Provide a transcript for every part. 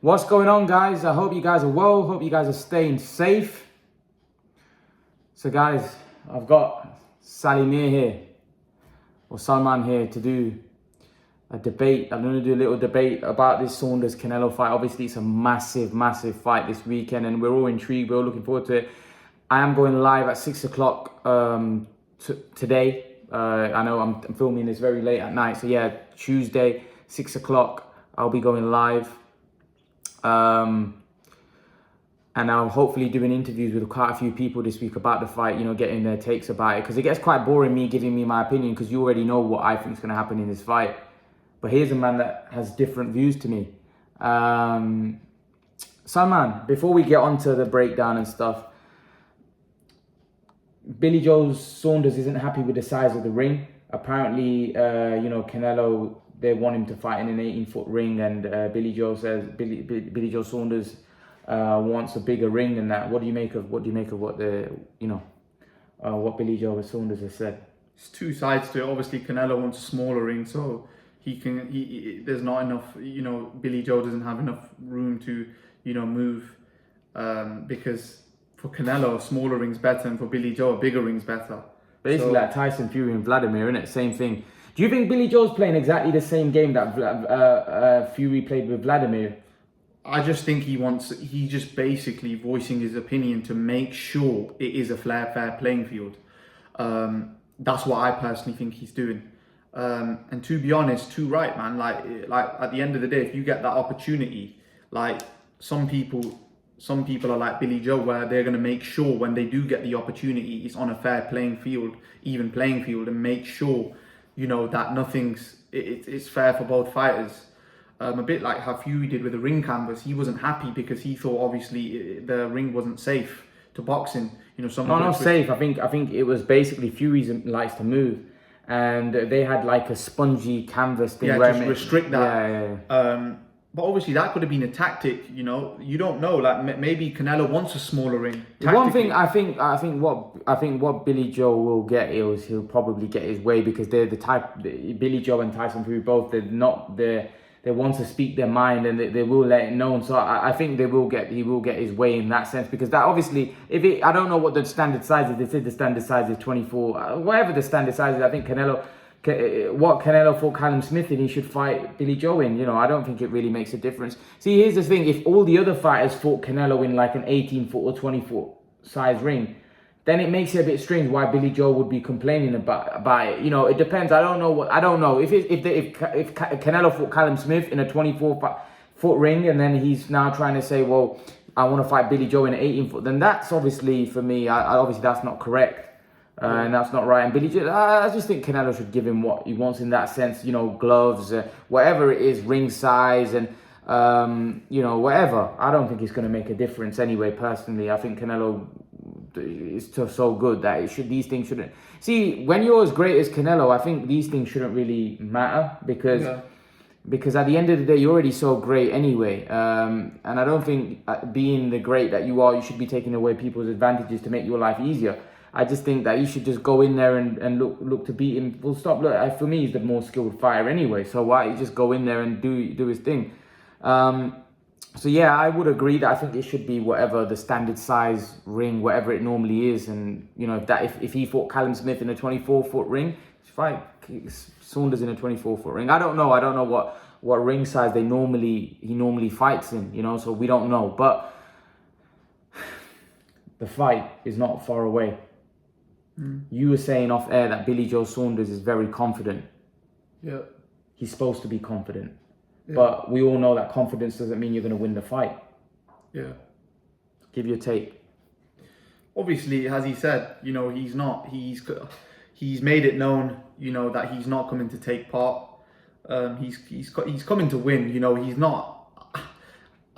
What's going on, guys? I hope you guys are well. Hope you guys are staying safe. So, guys, I've got Salimir here, or Salman here, to do a debate. I'm going to do a little debate about this Saunders-Canelo fight. Obviously, it's a massive, massive fight this weekend, and we're all intrigued. We're all looking forward to it. I am going live at 6 o'clock today. I know I'm filming this very late at night. So, yeah, Tuesday, 6 o'clock, I'll be going live. And I'll hopefully doing interviews with quite a few people this week about the fight, getting their takes about it. Because it gets quite boring me giving me my opinion, because you already know what I think is going to happen in this fight. But here's a man that has different views to me. Salman, before we get onto the breakdown and stuff, Billy Joe Saunders isn't happy with the size of the ring. Apparently, Canelo, they want him to fight in an 18-foot ring, and Billy Joe Saunders wants a bigger ring than that. What do you make of what what Billy Joe Saunders has said? It's two sides to it. Obviously, Canelo wants a smaller ring, so there's not enough. Billy Joe doesn't have enough room to move, because for Canelo, a smaller ring's better, and for Billy Joe, a bigger ring's better. Basically, like Tyson Fury and Vladimir, isn't it? Same thing. Do you think Billy Joe's playing exactly the same game that Fury played with Vladimir? I just think he's just basically voicing his opinion to make sure it is a fair playing field. That's what I personally think he's doing. And to be honest, too right, man. Like at the end of the day, if you get that opportunity, like some people are like Billy Joe, where they're going to make sure when they do get the opportunity, it's on a fair playing field, even playing field, and make sure that it's fair for both fighters. A bit like how Fury did with the ring canvas. He wasn't happy because he thought obviously the ring wasn't safe to boxing. Not safe. I think it was basically Fury likes to move, and they had like a spongy canvas thing. Yeah, where just restrict that. Yeah. But obviously that could have been a tactic. You don't know. Like maybe Canelo wants a smaller ring. One thing I think what Billy Joe will get is he'll probably get his way, because they're the type. Billy Joe and Tyson Fury both, they want to speak their mind, and they will let it known. So I think he will get his way in that sense, because that obviously, I don't know what the standard size is. They said the standard size is 24, whatever the standard size is. I think what Canelo fought Callum Smith in, he should fight Billy Joe in. I don't think it really makes a difference. See, here's the thing: if all the other fighters fought Canelo in like an 18-foot or 20-foot size ring, then it makes it a bit strange why Billy Joe would be complaining about it. It depends. I don't know if Canelo fought Callum Smith in a 24-foot ring, and then he's now trying to say, well, I want to fight Billy Joe in an 18-foot. Then that's obviously, for me, obviously that's not correct, and that's not right. And Billy Joe, I just think Canelo should give him what he wants in that sense. Gloves, whatever it is, ring size, and whatever. I don't think it's going to make a difference anyway. Personally, I think Canelo is so good that these things shouldn't. See, when you're as great as Canelo, I think these things shouldn't really matter, because at the end of the day, you're already so great anyway. And I don't think being the great that you are, you should be taking away people's advantages to make your life easier. I just think that you should just go in there and look to beat him. Full stop. Look, for me, he's the more skilled fighter anyway. So why you just go in there and do his thing? So yeah, I would agree that I think it should be whatever the standard size ring, whatever it normally is. And if he fought Callum Smith in a 24-foot ring, fight Saunders in a 24-foot ring. I don't know what ring size he normally fights in. So we don't know. But the fight is not far away. You were saying off air that Billy Joe Saunders is very confident. Yeah. He's supposed to be confident. Yeah. But we all know that confidence doesn't mean you're going to win the fight. Yeah. Give your take. Obviously, as he said, he's not. He's made it known, that he's not coming to take part. He's coming to win. He's not.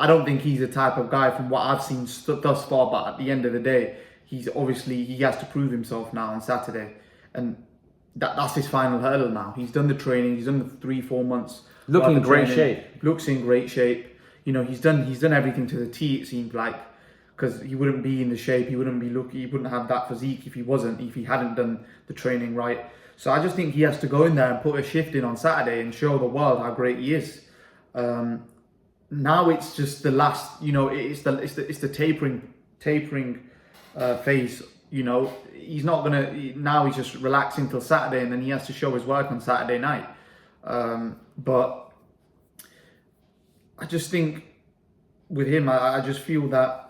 I don't think he's the type of guy, from what I've seen thus far. But at the end of the day, he has to prove himself now on Saturday, and that's his final hurdle now. He's done the training. He's done the 3-4 months. Looking in great shape. Looks in great shape. He's done everything to the T, it seems like, because he wouldn't be in the shape. He wouldn't have that physique if he hadn't done the training right. So I just think he has to go in there and put a shift in on Saturday and show the world how great he is. now it's just the last, it's the tapering phase. He's not gonna now. He's just relaxing till Saturday, and then he has to show his work on Saturday night. But I just think with him, I just feel that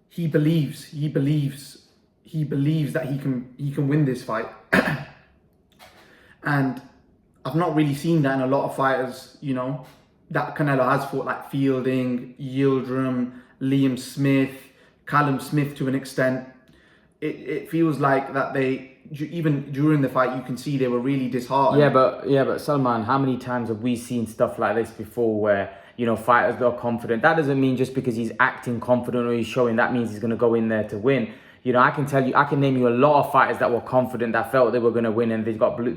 he believes that he can win this fight, and I've not really seen that in a lot of fighters, that Canelo has fought, like Fielding, Yildirim, Liam Smith, Callum Smith to an extent. It feels like that they, even during the fight, you can see they were really disheartened. Yeah, but Salman, how many times have we seen stuff like this before where, fighters that are confident? That doesn't mean just because he's acting confident or he's showing, that means he's going to go in there to win. I can name you a lot of fighters that were confident, that felt they were going to win, and they got blew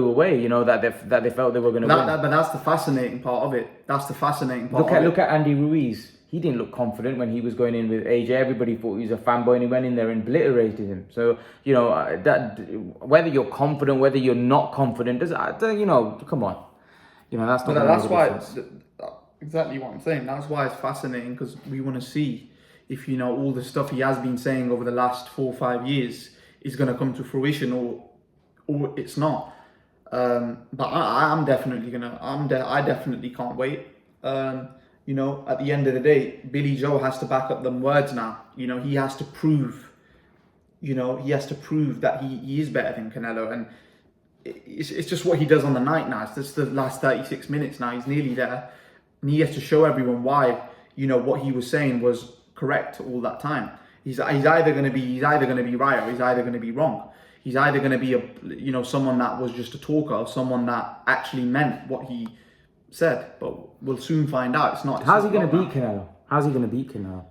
away. That they felt they were going to win. But that's the fascinating part of it. That's the fascinating part. Look at Andy Ruiz. He didn't look confident when he was going in with AJ. Everybody thought he was a fanboy, and he went in there and obliterated him. So that whether you're confident, whether you're not confident, come on. That's not. That's why. Exactly what I'm saying. That's why it's fascinating, because we want to see if all the stuff he has been saying over the last 4 or 5 years is going to come to fruition, or it's not. But I'm definitely gonna. I definitely can't wait. At the end of the day, Billy Joe has to back up them words now. He has to prove. He has to prove that he is better than Canelo, and it's just what he does on the night now. It's just the last 36 minutes now. He's nearly there, and he has to show everyone why what he was saying was correct all that time. He's either going to be right, or he's either going to be wrong. He's either going to be someone that was just a talker, or someone that actually meant what he said. But we'll soon find out. How's he going to beat Canelo? How's he going to beat Canelo?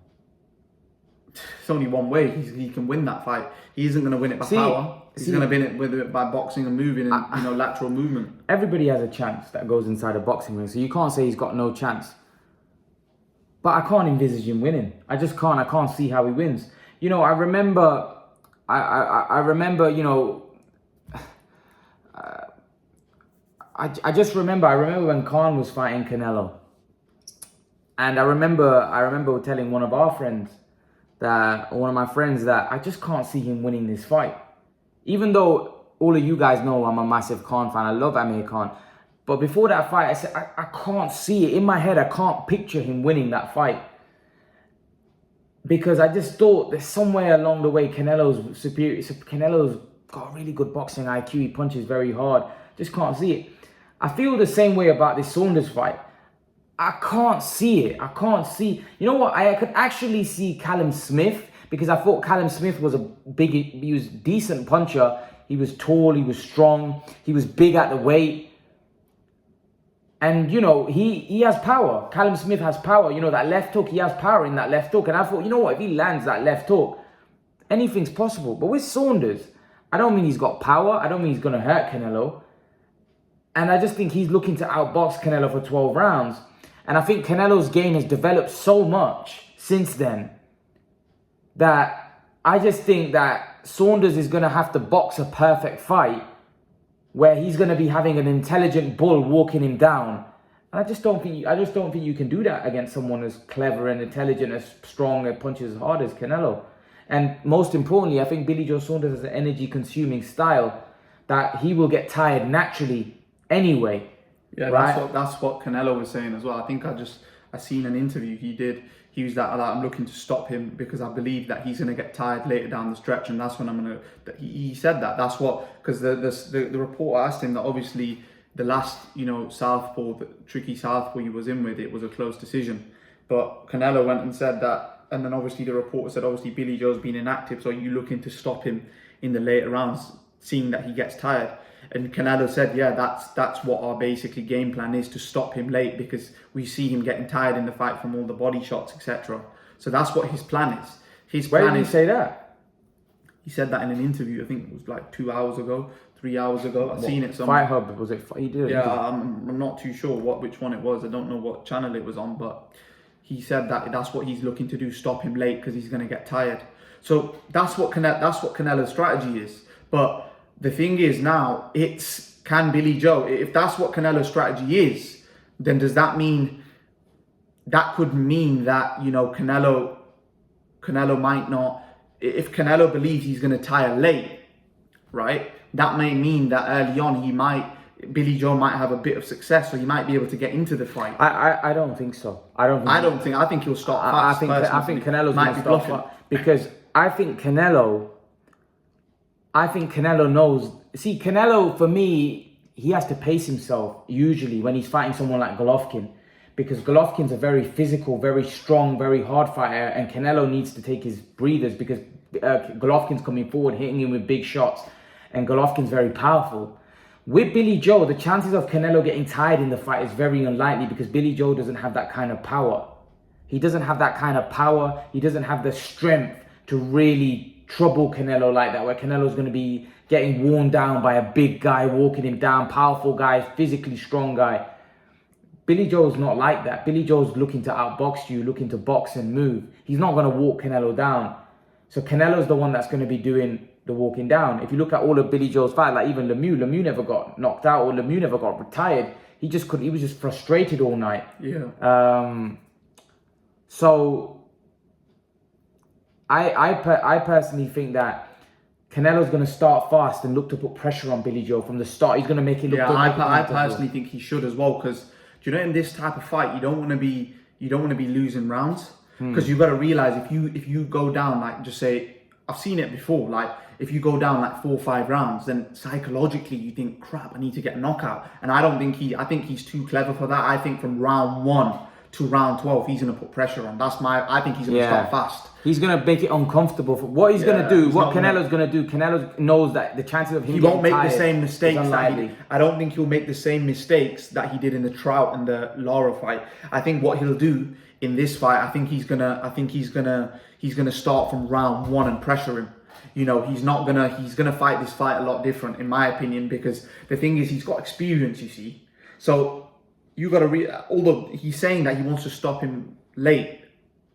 It's only one way. He can win that fight. He isn't going to win it by power. He's going to win it with by boxing and moving and lateral movement. Everybody has a chance that goes inside a boxing ring, so you can't say he's got no chance. But I can't envisage him winning. I just can't. I can't see how he wins. I remember. I remember. I just remember. I remember when Khan was fighting Canelo, and I remember telling one of my friends that I just can't see him winning this fight. Even though all of you guys know I'm a massive Khan fan. I love Amir Khan. But before that fight, I said, I can't see it. In my head, I can't picture him winning that fight. Because I just thought that somewhere along the way, Canelo's superior. Canelo's got really good boxing IQ. He punches very hard. Just can't see it. I feel the same way about this Saunders fight. I can't see it. I can't see. You know what? I could actually see Callum Smith, because I thought Callum Smith was he was a decent puncher. He was tall. He was strong. He was big at the weight. And, he has power. Callum Smith has power. That left hook, he has power in that left hook. And I thought, if he lands that left hook, anything's possible. But with Saunders, I don't mean he's got power. I don't mean he's going to hurt Canelo. And I just think he's looking to outbox Canelo for 12 rounds. And I think Canelo's game has developed so much since then that I just think that Saunders is going to have to box a perfect fight where he's going to be having an intelligent bull walking him down. And I just don't think you can do that against someone as clever and intelligent, as strong, and punches as hard as Canelo. And most importantly, I think Billy Joe Saunders has an energy-consuming style that he will get tired naturally anyway. Yeah, right? That's what Canelo was saying as well. I think I seen an interview he did. He was that I'm looking to stop him because I believe that he's going to get tired later down the stretch, and that's when I'm going to. He said that. That's what, because the reporter asked him that obviously the last southpaw, the tricky southpaw he was in with, it was a close decision, but Canelo went and said that, and then obviously the reporter said obviously Billy Joe's been inactive, so are you looking to stop him in the later rounds, seeing that he gets tired? And Canelo said, yeah, that's what our basically game plan is, to stop him late, because we see him getting tired in the fight from all the body shots, etc. So that's what his plan is. Where did he say that? He said that in an interview. I think it was like 2 hours ago, 3 hours ago. I've seen it somewhere. Fight Hub, was it? He did. Yeah, I'm not too sure which one it was. I don't know what channel it was on, but he said that that's what he's looking to do, stop him late, because he's going to get tired. So that's what Canelo's strategy is. But the thing is now, can Billy Joe, if that's what Canelo's strategy is, then does that mean that could mean that, you know, Canelo might not, if Canelo believes he's going to tire late, right? That may mean that early on Billy Joe might have a bit of success, so he might be able to get into the fight. I don't think so. I think he'll start fast. I think Canelo's going to start fast because I think Canelo knows. See, Canelo, for me, he has to pace himself usually when he's fighting someone like Golovkin, because Golovkin's a very physical, very strong, very hard fighter, and Canelo needs to take his breathers because Golovkin's coming forward, hitting him with big shots, and Golovkin's very powerful. With Billy Joe, the chances of Canelo getting tired in the fight is very unlikely because Billy Joe doesn't have that kind of power. He doesn't have that kind of power. He doesn't have the strength to really trouble Canelo like that, where Canelo's going to be getting worn down by a big guy, walking him down, powerful guy, physically strong guy. Billy Joe's not like that. Billy Joe's looking to outbox you, looking to box and move. He's not going to walk Canelo down. So Canelo's the one that's going to be doing the walking down. If you look at all of Billy Joe's fights, like even Lemieux never got knocked out or Lemieux never got retired. He was just frustrated all night. Yeah. So I personally think that Canelo's going to start fast and look to put pressure on Billy Joe from the start. He's going to make it look good. I personally think he should as well, because do you know, in this type of fight, you don't want to be losing rounds, because you've got to realize if you go down, like, just say, I've seen it before, like if you go down like 4 or 5 rounds, then psychologically you think, crap, I need to get a knockout. And I think he's too clever for that. I think from round 1 to round 12, he's going to put pressure on. I think he's going to start fast. He's going to make it uncomfortable for what he's going to do. What Canelo's going to do, Canelo knows that the chances of him he won't make the same mistakes. I don't think he'll make the same mistakes that he did in the Trout and the Lara fight. I think what he'll do in this fight, I think he's gonna start from round 1 and pressure him. You know, he's gonna fight this fight a lot different, in my opinion, because the thing is, he's got experience, you see. So you got to although he's saying that he wants to stop him late,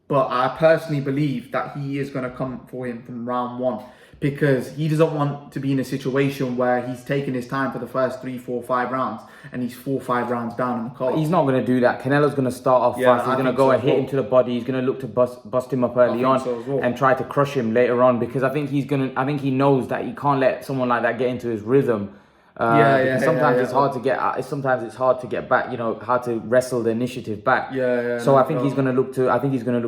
but I personally believe that he is going to come for him from round 1, because he doesn't want to be in a situation where he's taking his time for the first 3, 4, 5 rounds and he's 4 or 5 rounds down in the card. He's not going to do that. Canelo's going to start off fast. He's going to go and hit him to the body. He's going to look to bust him up early on and try to crush him later on, because I think he knows that he can't let someone like that get into his rhythm. Sometimes it's hard to get. Sometimes it's hard to get back. You know, hard to wrestle the initiative back. So I think he's going to look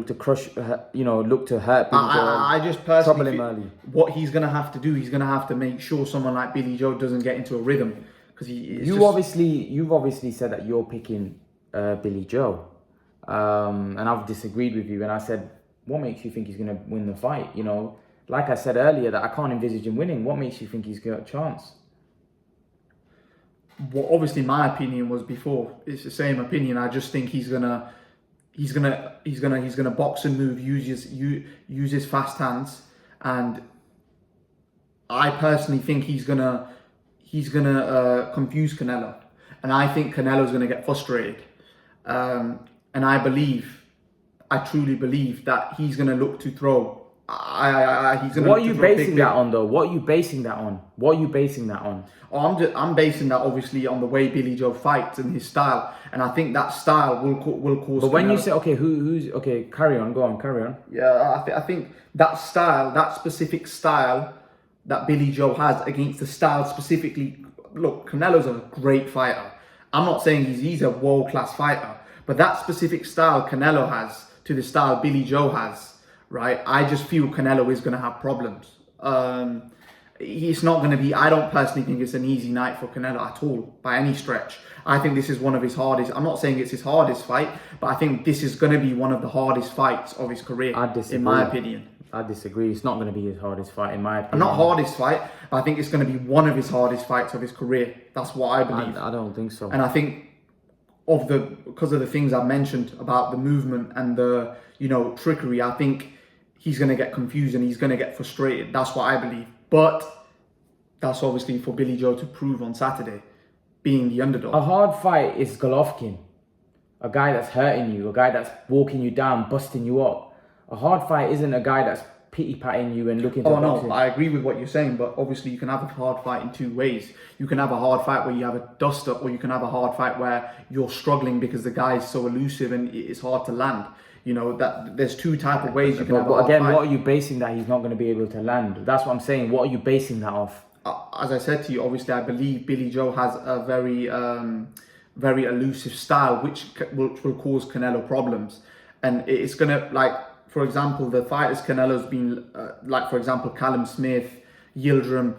to crush. Look to hurt people. I just personally trouble him early. What he's going to have to do, he's going to have to make sure someone like Billy Joe doesn't get into a rhythm, because you've obviously said that you're picking Billy Joe, and I've disagreed with you, and I said, what makes you think he's going to win the fight? You know, like I said earlier, that I can't envisage him winning. What makes you think he's got a chance? What obviously my opinion was before, it's the same opinion. I just think he's gonna box and move, use his fast hands, and I personally think he's gonna confuse Canelo, and I think Canelo's gonna get frustrated, and I truly believe that he's gonna look to throw. What are you basing that on, though? What are you basing that on? I'm basing that obviously on the way Billy Joe fights and his style, and I think that style will cause. But when you say who's carry on. Yeah, I think that style, that specific style that Billy Joe has against the style specifically. Look, Canelo's a great fighter. I'm not saying he's a world-class fighter, but that specific style Canelo has to the style Billy Joe has. Right, I just feel Canelo is going to have problems. It's not going to be. I don't personally think it's an easy night for Canelo at all, by any stretch. I think this is one of his hardest. I'm not saying it's his hardest fight, but I think this is going to be one of the hardest fights of his career. I disagree. In my opinion. I disagree. It's not going to be his hardest fight, in my opinion. Not hardest fight, but I think it's going to be one of his hardest fights of his career. That's what I believe. I don't think so. And I think because of the things I mentioned about the movement and the trickery, I think he's going to get confused and he's going to get frustrated. That's what I believe. But that's obviously for Billy Joe to prove on Saturday, being the underdog. A hard fight is Golovkin. A guy that's hurting you, a guy that's walking you down, busting you up. A hard fight isn't a guy that's pity-patting you and looking to Oh boxing. no, I agree with what you're saying, but obviously you can have a hard fight in two ways. You can have a hard fight where you have a dust-up, or you can have a hard fight where you're struggling because the guy is so elusive and it's hard to land. You know, that there's two type of ways you can have a But hard again, fight. what are you basing that he's not going to be able to land? That's what I'm saying. What are you basing that off? As I said to you, obviously I believe Billy Joe has a very elusive style, which will cause Canelo problems, and it's gonna, like, for example, the fighters Canelo's been like, for example, Callum Smith, Yildirim,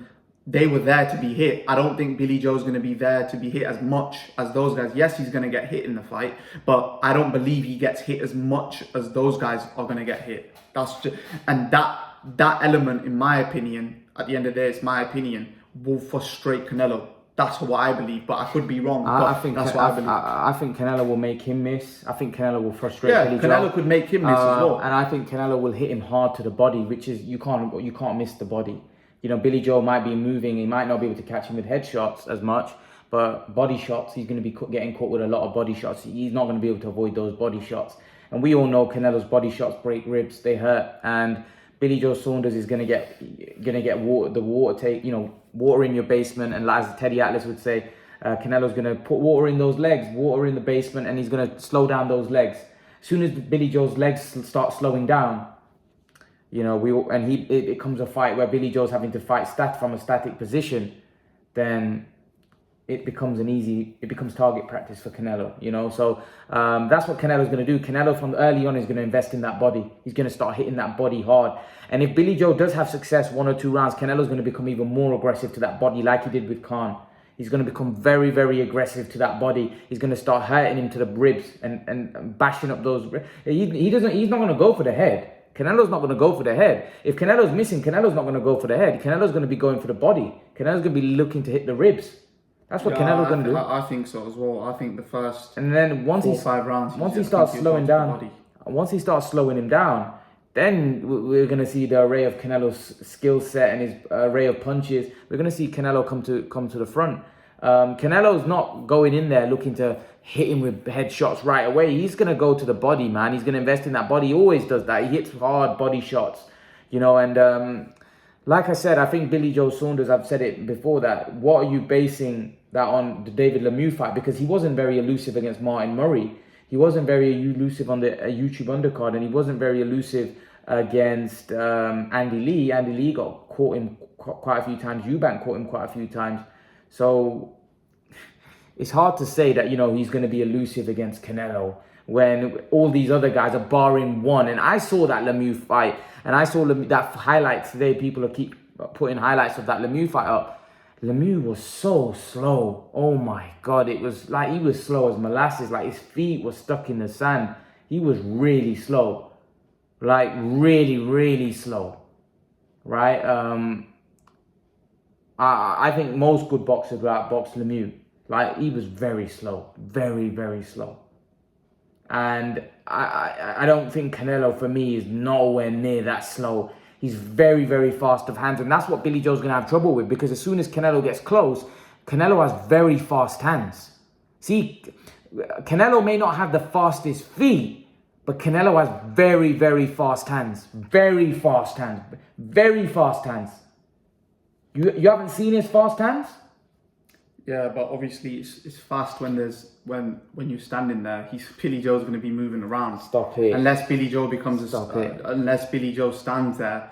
they were there to be hit. I don't think Billy Joe's going to be there to be hit as much as those guys. Yes, he's going to get hit in the fight, but I don't believe he gets hit as much as those guys are going to get hit. That's just, and that element, in my opinion, at the end of the day, it's my opinion, will frustrate Canelo. That's what I believe, but I could be wrong. I think that's what I believe. I think Canelo will make him miss. I think Canelo will frustrate Billy Joe. Canelo could make him miss as well. And I think Canelo will hit him hard to the body, which is you can't miss the body. You know, Billy Joe might be moving, he might not be able to catch him with headshots as much, but body shots, he's going to be getting caught with a lot of body shots. He's not going to be able to avoid those body shots. And we all know Canelo's body shots break ribs, they hurt. And Billy Joe Saunders is going to get water in your basement. And as Teddy Atlas would say, Canelo's going to put water in those legs, water in the basement, and he's going to slow down those legs. As soon as Billy Joe's legs start slowing down, you know, it becomes a fight where Billy Joe's having to fight from a static position, then it becomes target practice for Canelo, you know. So that's what Canelo's going to do. Canelo from early on is going to invest in that body. He's going to start hitting that body hard. And if Billy Joe does have success 1 or 2 rounds, Canelo's going to become even more aggressive to that body like he did with Khan. He's going to become very, very aggressive to that body. He's going to start hurting him to the ribs and bashing up those ribs. He's not going to go for the head. Canelo's not going to go for the head. If Canelo's missing, Canelo's not going to go for the head. Canelo's going to be going for the body. Canelo's going to be looking to hit the ribs. That's what Canelo's going to do. I think so as well. I think the first and then 4 or 5 rounds, once he starts slowing down, once he starts slowing him down, then we're going to see the array of Canelo's skill set and his array of punches. We're going to see Canelo come to the front. Canelo's not going in there looking to hit him with headshots right away. He's going to go to the body, man. He's going to invest in that body. He always does that. He hits hard body shots, you know. And like I said, I think Billy Joe Saunders, I've said it before, that what are you basing that on, the David Lemieux fight? Because he wasn't very elusive against Martin Murray. He wasn't very elusive on the YouTube undercard, and he wasn't very elusive against Andy Lee. Andy Lee got caught him quite a few times. Eubank caught him quite a few times. So it's hard to say that, you know, he's going to be elusive against Canelo when all these other guys are barring one. And I saw that Lemieux fight, and I saw that highlight today. People keep putting highlights of that Lemieux fight up. Lemieux was so slow. Oh my God. It was like he was slow as molasses. Like his feet were stuck in the sand. He was really slow. Like really, really slow. Right? I think most good boxers would outbox Lemieux. Like, he was very slow. Very, very slow. And I don't think Canelo, for me, is nowhere near that slow. He's very, very fast of hands. And that's what Billy Joe's going to have trouble with. Because as soon as Canelo gets close, Canelo has very fast hands. See, Canelo may not have the fastest feet, but Canelo has very, very fast hands. Very fast hands. Very fast hands. You haven't seen his fast hands? Yeah, but obviously it's fast when you're standing there. Billy Joe's going to be moving around. Stop it. Unless Billy Joe unless Billy Joe stands there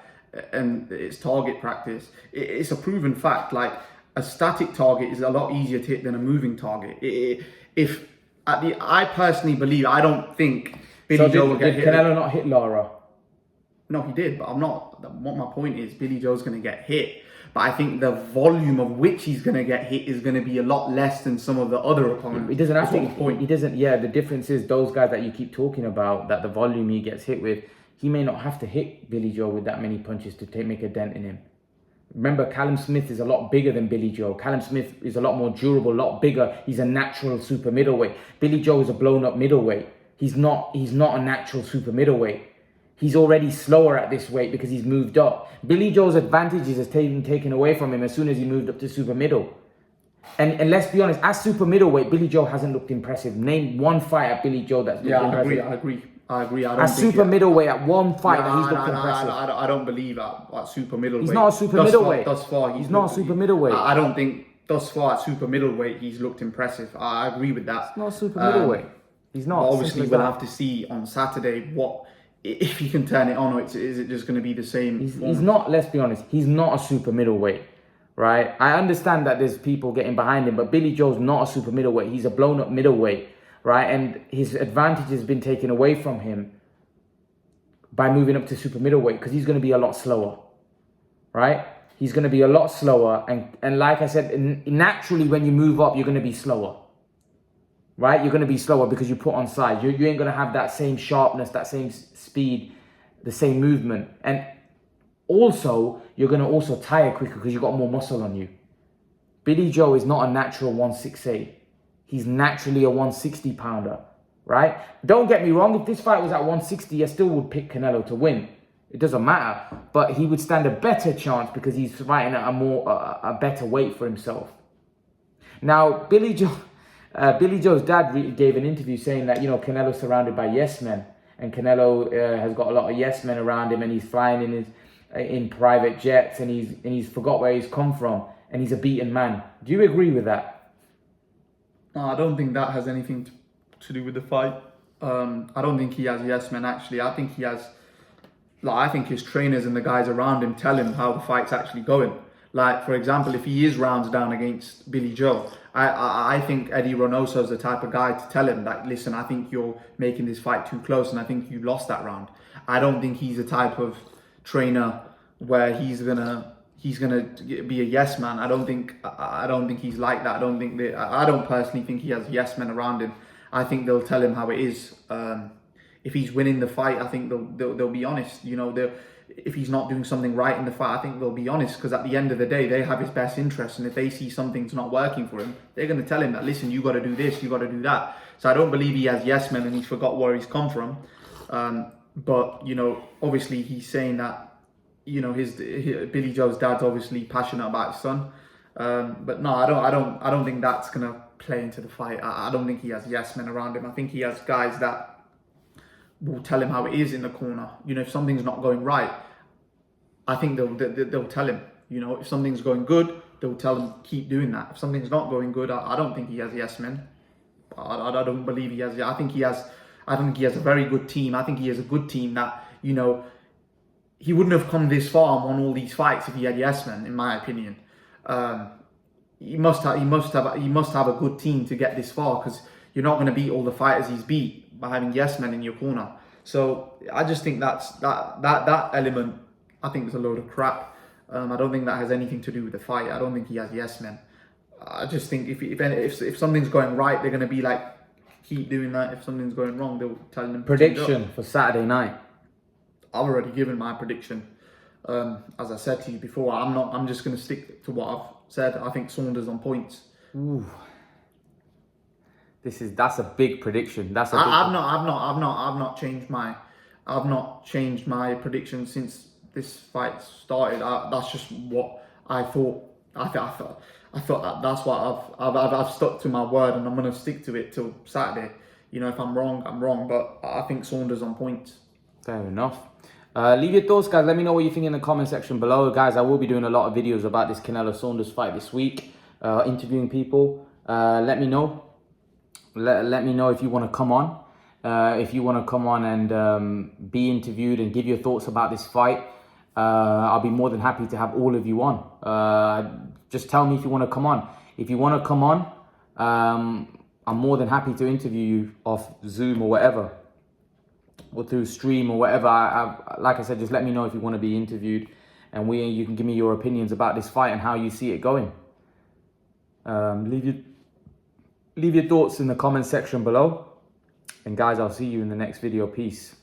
and it's target practice. It's a proven fact. Like, a static target is a lot easier to hit than a moving target. I personally believe, I don't think Billy Joe will get hit. Did Canelo not hit Lara? No, he did, but I'm not. What my point is, Billy Joe's going to get hit. But I think the volume of which he's going to get hit is going to be a lot less than some of the other opponents. He doesn't have to. He doesn't. Yeah, the difference is those guys that you keep talking about, that the volume he gets hit with, he may not have to hit Billy Joe with that many punches to make a dent in him. Remember, Callum Smith is a lot bigger than Billy Joe. Callum Smith is a lot more durable, a lot bigger. He's a natural super middleweight. Billy Joe is a blown up middleweight. He's not a natural super middleweight. He's already slower at this weight because he's moved up. Billy Joe's advantages is taken away from him as soon as he moved up to super middle. And let's be honest, as super middleweight, Billy Joe hasn't looked impressive. Name one fight at Billy Joe that's looked impressive. I agree. I agree. I don't At think super middleweight, at one fight that he's looked impressive. I don't believe at super middleweight. He's not a super middleweight. Thus far, he's not a super middleweight. I don't think thus far at super middleweight he's looked impressive. I agree with that. He's not a super middleweight. He's not. Obviously, we'll have to see on Saturday if he can turn it on, or is it just going to be the same? He's not. Let's be honest. He's not a super middleweight, right? I understand that there's people getting behind him, but Billy Joe's not a super middleweight. He's a blown up middleweight, right? And his advantage has been taken away from him by moving up to super middleweight, because he's going to be a lot slower, right? He's going to be a lot slower. And like I said, naturally when you move up, you're going to be slower, right? You're going to be slower because you put on size. You ain't going to have that same sharpness, that same speed, the same movement. And also, you're going to also tire quicker because you've got more muscle on you. Billy Joe is not a natural 168. He's naturally a 160 pounder. Right? Don't get me wrong, if this fight was at 160, I still would pick Canelo to win. It doesn't matter. But he would stand a better chance because he's fighting at a better weight for himself. Now, Billy Joe's dad gave an interview saying that, Canelo's surrounded by yes men. And Canelo has got a lot of yes men around him, and he's flying in private jets, and he's forgot where he's come from, and he's a beaten man. Do you agree with that? No, I don't think that has anything to do with the fight. I don't think he has yes men, actually. I think he has, I think his trainers and the guys around him tell him how the fight's actually going. Like, for example, if he is rounds down against Billy Joe, I think Eddie Reynoso is the type of guy to tell him that, listen, I think you're making this fight too close and I think you lost that round. I don't think he's the type of trainer where he's gonna be a yes man. I don't think he's like that. I don't personally think he has yes men around him. I think they'll tell him how it is. If he's winning the fight, I think they'll be honest. If he's not doing something right in the fight, I think they'll be honest, because at the end of the day, they have his best interest. And if they see something's not working for him, they're going to tell him that, listen, you got to do this, you got to do that. So I don't believe he has yes men and he's forgot where he's come from. But obviously he's saying that, his Billy Joe's dad's obviously passionate about his son. But no, I don't think that's gonna play into the fight. I don't think he has yes men around him. I think he has guys that will tell him how it is in the corner. If something's not going right, I think they'll tell him. If something's going good, they'll tell him keep doing that. If something's not going good, I don't think he has yes men. I don't believe he has. I think he has a very good team. I think he has a good team that he wouldn't have come this far and won all these fights if he had yes men, in my opinion. He must have a good team to get this far, because you're not going to beat all the fighters he's beat by having yes men in your corner. So I just think that element, I think, is a load of crap. I don't think that has anything to do with the fight. I don't think he has yes men. I just think if something's going right, they're going to be like, keep doing that. If something's going wrong, they'll tell him. Prediction for Saturday night. I've already given my prediction. As I said to you before, I'm just going to stick to what I've said. I think Saunders on points. Ooh. That's a big prediction. I've not changed my prediction since this fight started. That's just what I thought. I thought that's what I've stuck to my word, and I'm going to stick to it till Saturday. If I'm wrong, I'm wrong, but I think Saunders on points. Fair enough. Leave your thoughts, guys. Let me know what you think in the comment section below. Guys, I will be doing a lot of videos about this Canelo Saunders fight this week, interviewing people. Let me know. Let me know if you want to come on. If you want to come on and be interviewed and give your thoughts about this fight, I'll be more than happy to have all of you on. Just tell me if you want to come on. If you want to come on, I'm more than happy to interview you off Zoom or whatever, or through stream or whatever. Like I said, just let me know if you want to be interviewed, and you can give me your opinions about this fight and how you see it going. Leave your thoughts in the comment section below, and guys, I'll see you in the next video. Peace.